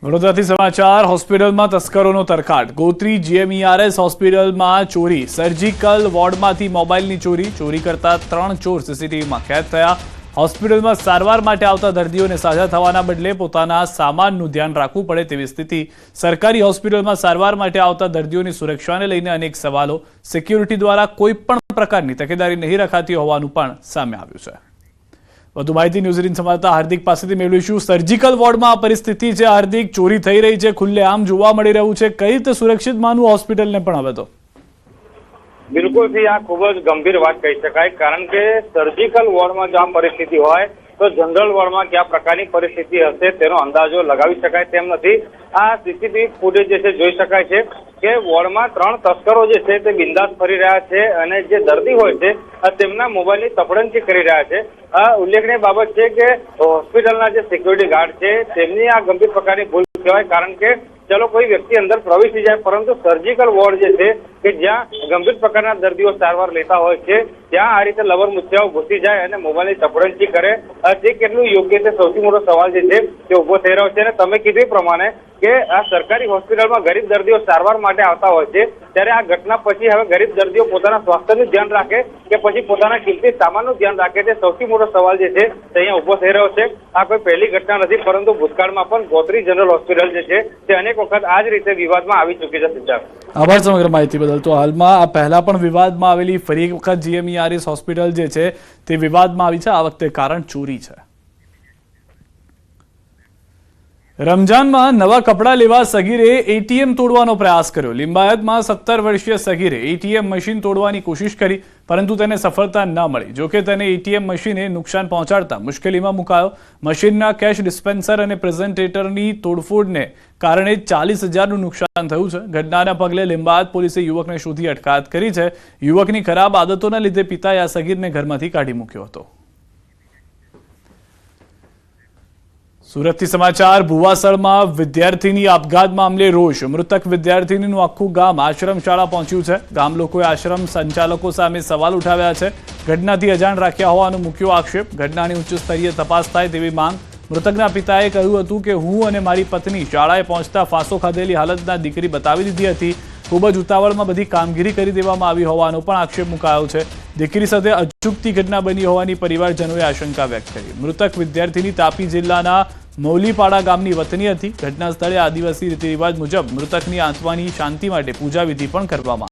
વડોદરાથી સમાચાર હોસ્પિટલમાં તસ્કરોનો તરખાટ ગોત્રી જીએમઈઆરએસ હોસ્પિટલમાં ચોરી સર્જિકલ વોર્ડમાંથી મોબાઈલની ચોરી કરતા 3 ચોર સીસીટીવીમાં કેદ થયા હોસ્પિટલમાં સારવાર માટે આવતા દર્દીઓને સાજા થવાના બદલે પોતાના સામાનનું ધ્યાન રાખવું પડે તેવી સ્થિતિ સરકારી હોસ્પિટલમાં સારવાર માટે આવતા દર્દીઓની સુરક્ષાને લઈને અનેક સવાલો સિક્યુરિટી દ્વારા કોઈ પણ પ્રકારની તકેદારી નહીં રખાતી હોવાનું પણ સામે આવ્યું છે। વધુ માહિતી ન્યૂઝ 18 સંવાદદાતા હાર્દિક પાસેથી મેળવીશું। સર્જિકલ વોર્ડમાં આ પરિસ્થિતિ છે હાર્દિક, ચોરી થઈ રહી છે, ખુલ્લેઆમ જોવા મળી રહ્યું છે, કઈ રીતે સુરક્ષિત માનવું હોસ્પિટલને પણ હવે તો? બિલકુલ થી આ ખૂબ જ ગંભીર વાત કહી શકાય, કારણ કે સર્જિકલ વોર્ડમાં જો આ પરિસ્થિતિ હોય તો જનરલ વોર્ડમાં કયા પ્રકારની પરિસ્થિતિ હશે તેનો અંદાજો લગાવી શકાય તેમ નથી। આ સીસીટીવી ફૂટેજ જે છે જોઈ શકાય છે કે વોર્ડમાં 3 તસ્કરો જે છે તે બિંદાસ ફરી રહ્યા છે અને જે દર્દી હોય છે તેમના મોબાઈલની તપડંચી કરી રહ્યા છે। આ ઉલ્લેખનીય બાબત છે કે હોસ્પિટલના જે સિક્યુરિટી ગાર્ડ છે તેમની આ ગંભીર પ્રકારની ભૂલ કહેવાય, કારણ કે ચલો કોઈ વ્યક્તિ અંદર પ્રવેશી જાય, પરંતુ સર્જિકલ વોર્ડ જે છે કે જ્યાં ગંભીર પ્રકારના દર્દીઓ સારવાર લેતા હોય છે ત્યાં આ રીતે લવર મુછિયાઓ ઘૂસી જાય અને મોબાઈલની તપડંચી કરે તે કેટલું યોગ્ય છે સૌથી મોટો સવાલ જે છે તે ઉભો થઈ રહ્યો છે। અને તમે કીધું એ પ્રમાણે કે આ સરકારી હોસ્પિટલમાં ગરીબ દર્દીઓ સારવાર માટે આવતા હોય છે ત્યારે આ ઘટના પછી હવે ગરીબ દર્દીઓ પોતાના સ્વાસ્થ્યનું ધ્યાન રાખે કે પછી પોતાના કિંમતી સામાનનું ધ્યાન રાખે તે સૌથી મોટો સવાલ જે છે તે અહીંયા ઉભો થઈ રહ્યો છે। આ કોઈ પહેલી ઘટના નથી, પરંતુ ભૂતકાળમાં પણ ગોત્રી જનરલ હોસ્પિટલ જે છે તે અનેક વખત આ જ રીતે વિવાદમાં આવી ચૂકી છે। સિદ્ધાર્થ, આભાર સમગ્ર માહિતી બદલ। તો હાલમાં આ પહેલા પણ વિવાદમાં આવેલી ફરી એક વખત જીએમઈઆરએસ હોસ્પિટલ જે છે તે વિવાદમાં આવી છે, આ વખતે કારણ ચોરી છે। રમજાનમાં નવા કપડાં લેવા સગીરે એટીએમ તોડવાનો પ્રયાસ કર્યો। લિંબાયતમાં 17 વર્ષીય સગીરે એટીએમ મશીન તોડવાની કોશિશ કરી, પરંતુ તેને સફળતા ન મળી। જોકે તેને એટીએમ મશીને નુકસાન પહોંચાડતા મુશ્કેલીમાં મુકાયો। મશીનના કેશ ડિસ્પેન્સર અને પ્રેઝન્ટેટરની તોડફોડને કારણે 40,000નું નુકસાન થયું છે। ઘટનાના પગલે લિંબાયત પોલીસે યુવકને શોધી અટકાયત કરી છે। યુવકની ખરાબ આદતોના લીધે પિતાએ આ સગીરને ઘરમાંથી કાઢી મૂક્યો હતો। સુરતથી સમાચાર ભુવાસળમાં વિદ્યાર્થીની આપઘાત મામલે રોષ। મૃતક વિદ્યાર્થીનીનું આખું ગામ આશ્રમ શાળા પહોંચ્યું છે। ગામ લોકોએ આશ્રમ સંચાલકો સામે સવાલ ઉઠાવ્યા છે। ઘટનાથી અજાણ રાખ્યા હોવાનો મુખ્ય આક્ષેપ। ઘટનાની ઉચ્ચ સ્તરીય તપાસ થાય તેવી માંગ। મૃતકના પિતાએ કહ્યું હતું કે હું અને મારી પત્ની શાળાએ પહોંચતા ફાંસો ખાધેલી હાલતના દીકરી બતાવી દીધી હતી। ખૂબ જ ઉતાવળમાં બધી કામગીરી કરી દેવામાં આવી હોવાનો પણ આક્ષેપ મુકાયો છે। દીકરી સાથે અચૂકતી ઘટના બની હોવાની પરિવારજનોએ આશંકા વ્યક્ત કરી। મૃતક વિદ્યાર્થીની તાપી જિલ્લાના મૌલીપાડા ગામની વતની હતી। ઘટના સ્થળે આદિવાસી રીતિ રિવાજ મુજબ મૃતકની આત્માની શાંતિ માટે પૂજા વિધિ પણ કરવામાં